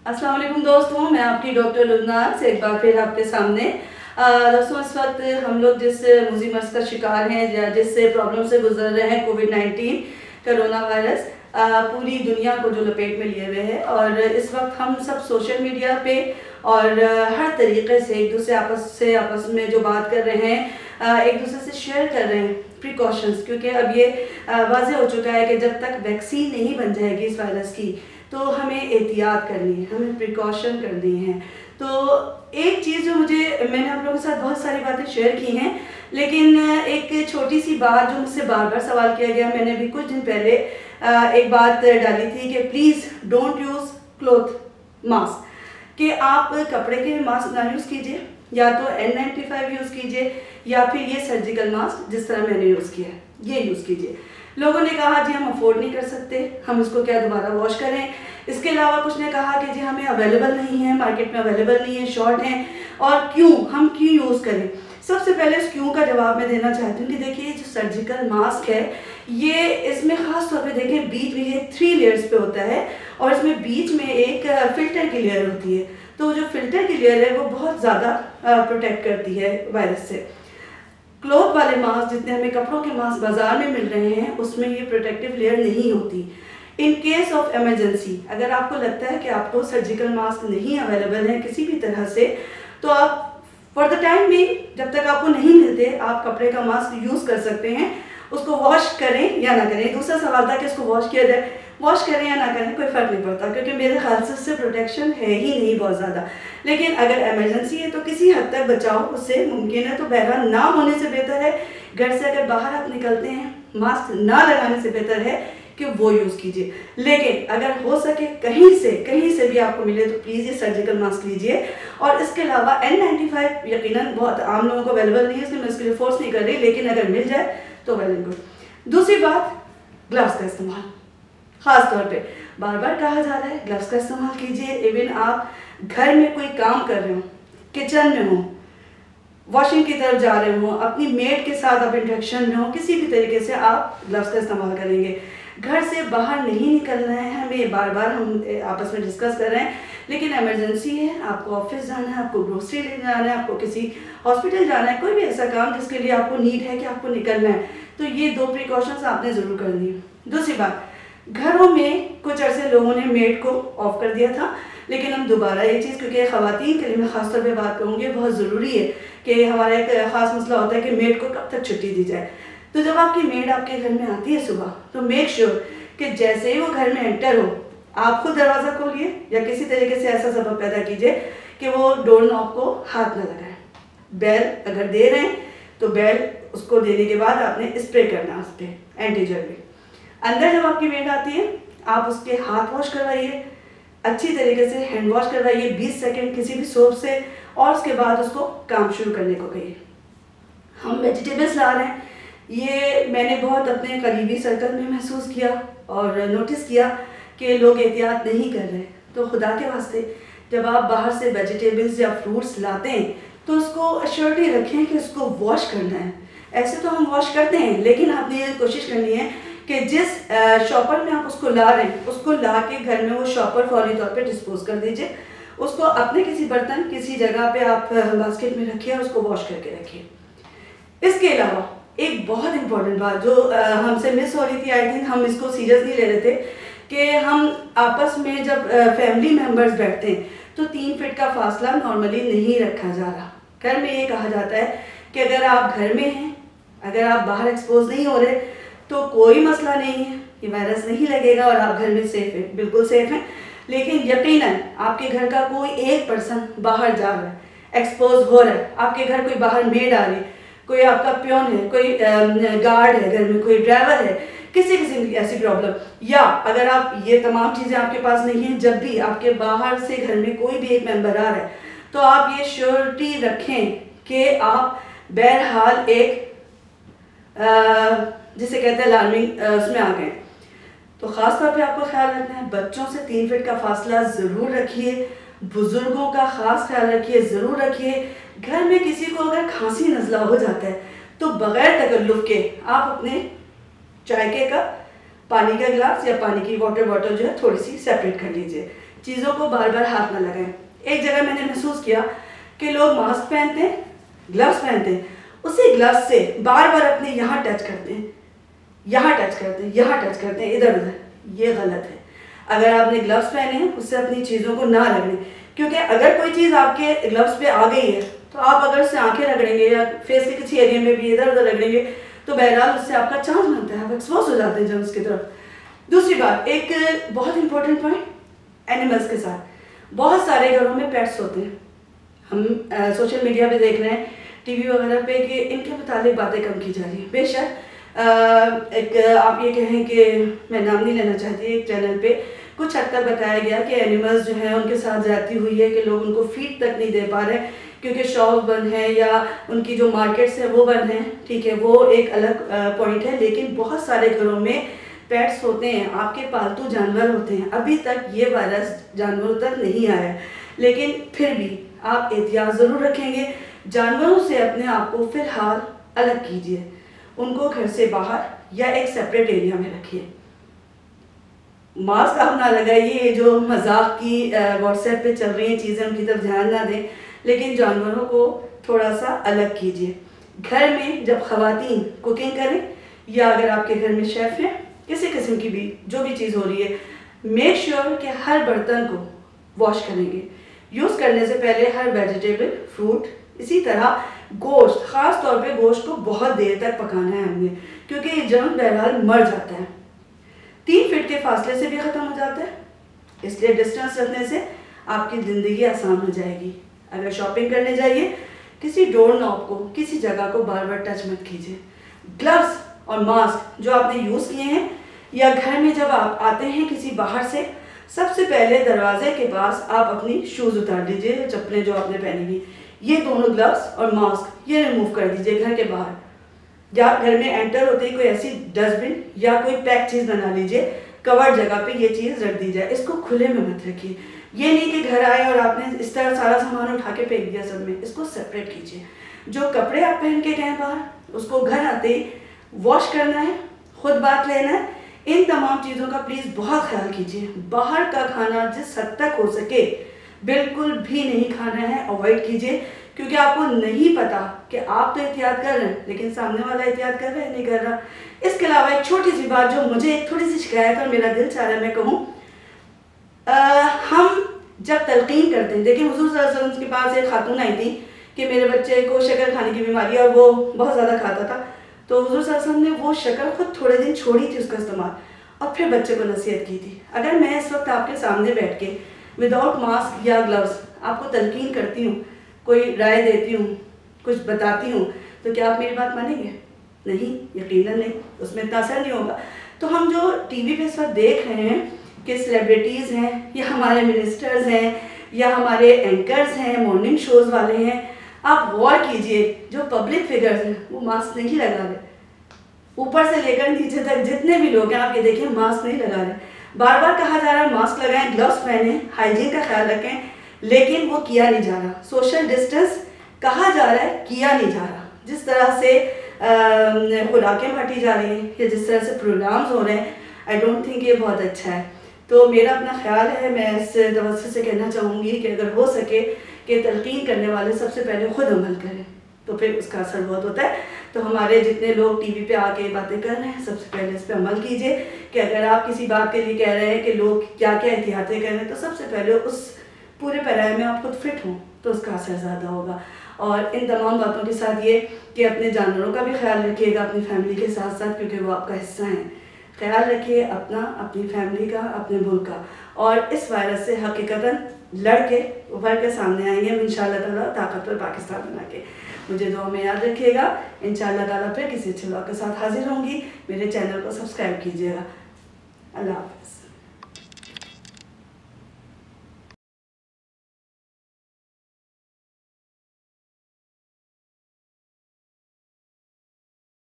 अस्सलाम वालेकुम दोस्तों, मैं आपकी डॉक्टर लुबनाज एक बार फिर आपके सामने। दोस्तों, इस वक्त हम लोग जिस मुज़ी मर्ज़ का शिकार हैं या जिससे प्रॉब्लम से गुजर रहे हैं, कोविड-19 कोरोना वायरस पूरी दुनिया को जो लपेट में लिए हुए है। और इस वक्त हम सब सोशल मीडिया पे और हर तरीके से एक दूसरे आपस में जो बात कर रहे हैं, एक दूसरे से शेयर कर रहे हैं प्रिकॉशंस, क्योंकि अब ये वाज़ेह हो चुका है कि जब तक वैक्सीन नहीं बन जाएगी इस वायरस की तो हमें एहतियात करनी है, हमें प्रिकॉशन करनी है। तो एक चीज़ जो मैंने आप लोगों के साथ बहुत सारी बातें शेयर की हैं, लेकिन एक छोटी सी बात जो मुझसे बार बार सवाल किया गया, मैंने भी कुछ दिन पहले एक बात डाली थी कि please don't use cloth mask, कि आप कपड़े के मास्क ना यूज़ कीजिए, या तो N95 यूज़ कीजिए या फिर ये सर्जिकल मास्क जिस तरह मैंने यूज़ किया है ये यूज़ कीजिए। लोगों ने कहा जी हम अफोर्ड नहीं कर सकते, हम इसको क्या दोबारा वॉश करें। इसके अलावा कुछ ने कहा कि जी हमें अवेलेबल नहीं है, मार्केट में अवेलेबल नहीं है, शॉर्ट हैं, और हम क्यों यूज़ करें। सबसे पहले इस क्यों का जवाब मैं देना चाहती हूँ कि देखिए जो सर्जिकल मास्क है ये इसमें ख़ास तौर पे देखिए बीच में ये 3 लेयर्स पे होता है, और इसमें बीच में एक फ़िल्टर की लेयर होती है। तो जो फ़िल्टर की लेयर है वो बहुत ज़्यादा प्रोटेक्ट करती है वायरस से। क्लॉथ वाले मास्क जितने हमें कपड़ों के मास्क बाजार में मिल रहे हैं उसमें ये प्रोटेक्टिव लेयर नहीं होती। इन केस ऑफ इमरजेंसी अगर आपको लगता है कि आपको सर्जिकल मास्क नहीं अवेलेबल है किसी भी तरह से, तो आप फॉर द टाइम भी जब तक आपको नहीं मिलते आप कपड़े का मास्क यूज़ कर सकते हैं। उसको वॉश करें या ना करें, दूसरा सवाल था कि इसको वॉश किया जाए, वॉश करें या ना करें कोई फ़र्क नहीं पड़ता, क्योंकि मेरे ख्याल से उससे प्रोटेक्शन है ही नहीं बहुत ज़्यादा। लेकिन अगर इमरजेंसी है तो किसी हद तक बचाव उससे मुमकिन है, तो बहरहाल ना होने से बेहतर है, घर से अगर बाहर आप निकलते हैं मास्क ना लगाने से बेहतर है कि वो यूज़ कीजिए। लेकिन अगर हो सके कहीं से भी आपको मिले तो प्लीज़ ये सर्जिकल मास्क लीजिए। और इसके अलावा N95 यकीनन बहुत आम लोगों को अवेलेबल नहीं है, इसलिए मैं इसके लिए फोर्स नहीं कर रही, लेकिन अगर मिल जाए तो वेल एंड गुड। दूसरी बात, ग्लव्स का इस्तेमाल ख़ास तौर पे बार बार कहा जा रहा है ग्लव्स का इस्तेमाल कीजिए। इवन आप घर में कोई काम कर रहे हो, किचन में हो, वॉशिंग की तरफ जा रहे हो, अपनी मेड के साथ आप इंटरेक्शन में हो, किसी भी तरीके से आप ग्लव्स का इस्तेमाल करेंगे। घर से बाहर नहीं निकलना है, हमें बार बार हम आपस में डिस्कस कर रहे हैं, लेकिन इमरजेंसी है, आपको ऑफिस जाना है, आपको ग्रोसरी लेने जाना है, आपको किसी हॉस्पिटल जाना है, कोई भी ऐसा काम जिसके लिए आपको नीड है कि आपको निकलना है, तो ये 2 प्रिकॉशंस आपने ज़रूर करनी है। दूसरी बात, घरों में कुछ अरसे लोगों ने मेड को ऑफ कर दिया था, लेकिन हम दोबारा ये चीज़, क्योंकि ख़वातीन के लिए मैं ख़ास तौर पे बात करूँगी, बहुत ज़रूरी है कि हमारा एक ख़ास मसला होता है कि मेड को कब तक छुट्टी दी जाए। तो जब आपकी मेड आपके घर में आती है सुबह, तो मेक श्योर कि जैसे ही वो घर में एंटर हो आप खुद दरवाज़ा खोलिए या किसी तरीके से ऐसा सबब पैदा कीजिए कि वो डोर नॉब को हाथ न लगाए। बेल अगर दे रहे हैं तो बेल उसको देने के बाद आपने स्प्रे करना उस पर एंटीजर्म भी। अंदर जब आपकी मेड आती है आप उसके हाथ वॉश करवाइए, अच्छी तरीके से हैंड वॉश करवाइए 20 सेकंड किसी भी सोप से, और उसके बाद उसको काम शुरू करने को कहिए। हम वेजिटेबल्स ला रहे हैं, ये मैंने बहुत अपने करीबी सर्कल में महसूस किया और नोटिस किया कि लोग एहतियात नहीं कर रहे। तो खुदा के वास्ते जब आप बाहर से वेजिटेबल्स या फ्रूट्स लाते हैं तो उसको अश्योरिटी रखें कि उसको वॉश करना है। ऐसे तो हम वॉश करते हैं, लेकिन आपने ये कोशिश करनी है कि जिस शॉपर में आप उसको ला रहे हैं उसको ला के घर में वो शॉपर फौरी तौर पे डिस्पोज कर दीजिए। उसको अपने किसी बर्तन किसी जगह पे आप बास्केट में रखिए और उसको वॉश करके रखिए। इसके अलावा एक बहुत इंपॉर्टेंट बात जो हमसे मिस हो रही थी, आई थिंक हम इसको सीरियस नहीं ले रहे थे, कि हम आपस में जब फैमिली मेम्बर्स बैठते हैं तो 3 फीट का फासला नॉर्मली नहीं रखा जा रहा। घर में ये कहा जाता है कि अगर आप घर में हैं, अगर आप बाहर एक्सपोज नहीं हो रहे तो कोई मसला नहीं है, ये वायरस नहीं लगेगा और आप घर में सेफ है, बिल्कुल सेफ हैं। लेकिन यकीनन आपके घर का कोई एक पर्सन बाहर जा रहा है, एक्सपोज हो रहा है, आपके घर कोई बाहर मेड आ रही है, कोई आपका प्योन है, कोई गार्ड है घर में, कोई ड्राइवर है, किसी किस्म की ऐसी प्रॉब्लम, या अगर आप ये तमाम चीज़ें आपके पास नहीं हैं, जब भी आपके बाहर से घर में कोई भी एक मेंबर आ रहा है तो आप ये श्योरिटी रखें कि आप बहरहाल एक जिसे कहते हैं अलार्मिंग उसमें आ गए। तो ख़ास तौर पे आपको ख्याल रखना है, बच्चों से 3 फीट का फासला ज़रूर रखिए, बुज़ुर्गों का ख़ास ख्याल रखिए, ज़रूर रखिए। घर में किसी को अगर खांसी नज़ला हो जाता है तो बग़ैर तकल्लुफ़ के आप अपने चाय के कप, पानी का गिलास या पानी की वाटर बॉटल जो है थोड़ी सी सेपरेट कर लीजिए, चीज़ों को बार बार हाथ ना लगाएं। एक जगह मैंने महसूस किया कि लोग मास्क पहनते हैं, ग्लव्स पहनते हैं, उसी ग्लव्स से बार बार अपने यहाँ टच करते हैं, यहाँ टच करते हैं, यहाँ टच करते हैं, इधर उधर। ये गलत है। अगर आपने ग्लव्स पहने हैं उससे अपनी चीज़ों को ना रगड़ें, क्योंकि अगर कोई चीज़ आपके ग्लव्स पे आ गई है तो आप अगर उससे आंखें रगड़ेंगे या फेस के किसी एरिया में भी इधर उधर रगड़ेंगे तो बहरहाल उससे आपका चांस बनता है, आप एक्सपोज हो जाते हैं जर्म्स की तरफ। दूसरी बात, एक बहुत इंपॉर्टेंट पॉइंट, एनिमल्स के साथ बहुत सारे घरों में पेट्स होते हैं। हम सोशल मीडिया पे देख रहे हैं, टीवी वगैरह पे, कि इनके मुतालिक बातें कम की जा रही हैं। बेशक एक आप ये कहें कि मैं नाम नहीं लेना चाहती, एक चैनल पे कुछ हद तक बताया गया कि एनिमल्स जो हैं उनके साथ ज्यादती हुई है, कि लोग उनको फीड तक नहीं दे पा रहे क्योंकि शॉप बंद है या उनकी जो मार्केट्स है वो बंद हैं। ठीक है, वो एक अलग पॉइंट है। लेकिन बहुत सारे घरों में पेट्स होते हैं, आपके पालतू जानवर होते हैं। अभी तक ये वायरस जानवरों तक नहीं आया, लेकिन फिर भी आप एहतियात ज़रूर रखेंगे। जानवरों से अपने आप को फ़िलहाल अलग कीजिए, उनको घर से बाहर या एक सेपरेट एरिया में रखिए। मास्क आप ना लगाइए, जो मजाक की व्हाट्सएप पे चल रही हैं चीज़ें उनकी तरफ ध्यान ना दें, लेकिन जानवरों को थोड़ा सा अलग कीजिए। घर में जब ख़वातीन कुकिंग करें या अगर आपके घर में शेफ़ हैं, किसी किस्म की भी जो भी चीज़ हो रही है, मेक श्योर कि हर बर्तन को वॉश करेंगे। यूज़ करने से पहले हर वेजिटेबल, फ्रूट, इसी तरह गोश्त, ख़ास तौर पे गोश्त को बहुत देर तक पकाना है हमने, क्योंकि ये जर्म बहरहाल मर जाता है। 3 फीट के फासले से भी ख़त्म हो जाता है, इसलिए डिस्टेंस रखने से आपकी ज़िंदगी आसान हो जाएगी। अगर शॉपिंग करने जाइए, किसी डोर नॉब को, किसी जगह को बार बार टच मत कीजिए। ग्लव्स और मास्क जो आपने यूज़ किए हैं, या घर में जब आप आते हैं किसी बाहर से, सबसे पहले दरवाजे के पास आप अपनी शूज़ उतार दीजिए, चप्पलें जो आपने पहनी हुई, ये दोनों ग्लव्स और मास्क ये रिमूव कर दीजिए घर के बाहर। जब घर में एंटर होते ही कोई ऐसी डस्टबिन या कोई पैक चीज़ बना लीजिए, कवर्ड जगह पे ये चीज़ रख दी जाए, इसको खुले में मत रखिए। ये नहीं कि घर आए और आपने इस तरह सारा सामान उठा के फेंक दिया सब में, इसको सेपरेट कीजिए। जो कपड़े आप पहन के गए बाहर, उसको घर आते ही वॉश करना है, खुद बात लेना है। इन तमाम चीज़ों का प्लीज़ बहुत ख्याल कीजिए। बाहर का खाना जिस हद तक हो सके बिल्कुल भी नहीं खाना है, अवॉइड कीजिए, क्योंकि आपको नहीं पता कि आप तो एहतियात कर रहे हैं लेकिन सामने वाला एहतियात कर रहा है नहीं कर रहा। इसके अलावा एक छोटी सी बात जो मुझे एक थोड़ी सी शिकायत और मेरा दिल चाह रहा है मैं कहूँ, हम जब तलकीन करते हैं, देखिए हुजूर सल्लल्लाहु अलैहि वसल्लम के पास एक खातून आई थी कि मेरे बच्चे को शक्कर खाने की बीमारी है और वो बहुत ज़्यादा खाता था, तो हुजूर सल्लल्लाहु अलैहि वसल्लम ने वो शक्कर खुद थोड़े दिन छोड़ी थी उसका इस्तेमाल, और फिर बच्चे को नसीहत की थी। अगर मैं इस वक्त आपके सामने बैठ के विदाउट मास्क या ग्लव्स आपको तलकीन करती हूँ, कोई राय देती हूँ, कुछ बताती हूँ, तो क्या आप मेरी बात मानेंगे? नहीं, यकीनन नहीं, उसमें इतना असर नहीं होगा। तो हम जो टीवी पे इस वक्त देख रहे हैं कि सेलिब्रिटीज़ हैं या हमारे मिनिस्टर्स हैं या हमारे एंकर्स हैं, मॉर्निंग शोज़ वाले हैं, आप गौर कीजिए, जो पब्लिक फिगर्स हैं वो मास्क नहीं लगा रहे। ऊपर से लेकर नीचे तक जितने भी लोग हैं आप ये देखिए मास्क नहीं लगा रहे। बार बार कहा जा रहा है मास्क लगाएं, ग्लव्स पहने, हाइजीन का ख्याल रखें, लेकिन वो किया नहीं जा रहा। सोशल डिस्टेंस कहा जा रहा है, किया नहीं जा रहा। जिस तरह से खुराकें बांटी जा रही हैं या जिस तरह से प्रोग्राम्स हो रहे हैं, आई डोंट थिंक ये बहुत अच्छा है। तो मेरा अपना ख्याल है, मैं इस तवज्जो से कहना चाहूँगी कि अगर हो सके कि तलकीन करने वाले सबसे पहले खुद अमल करें, तो फिर उसका असर बहुत होता है। तो हमारे जितने लोग टीवी पे आके बातें कर रहे हैं, सबसे पहले इस पर अमल कीजिए कि अगर आप किसी बात के लिए कह रहे हैं कि लोग क्या क्या एहतियातें कर रहे हैं, तो सबसे पहले उस पूरे पैराए में आप खुद फिट हों, तो उसका असर ज़्यादा होगा। और इन तमाम बातों के साथ ये कि अपने जानवरों का भी ख्याल रखिएगा अपनी फैमिली के साथ साथ, क्योंकि वो आपका हिस्सा हैं। ख्याल रखिए अपना, अपनी फैमिली का, अपने मुल्क का, और इस वायरस से हकीकतन लड़ के उभर के सामने आएंगे हम इंशाअल्लाह ताला, ताकतवर पाकिस्तान बना के। मुझे दुआ में याद रखिएगा। इंशाअल्लाह ताला फिर किसी अच्छे व्लॉग के साथ हाजिर होंगी। मेरे चैनल को सब्सक्राइब कीजिएगा। अल्लाह हाफ़िज़।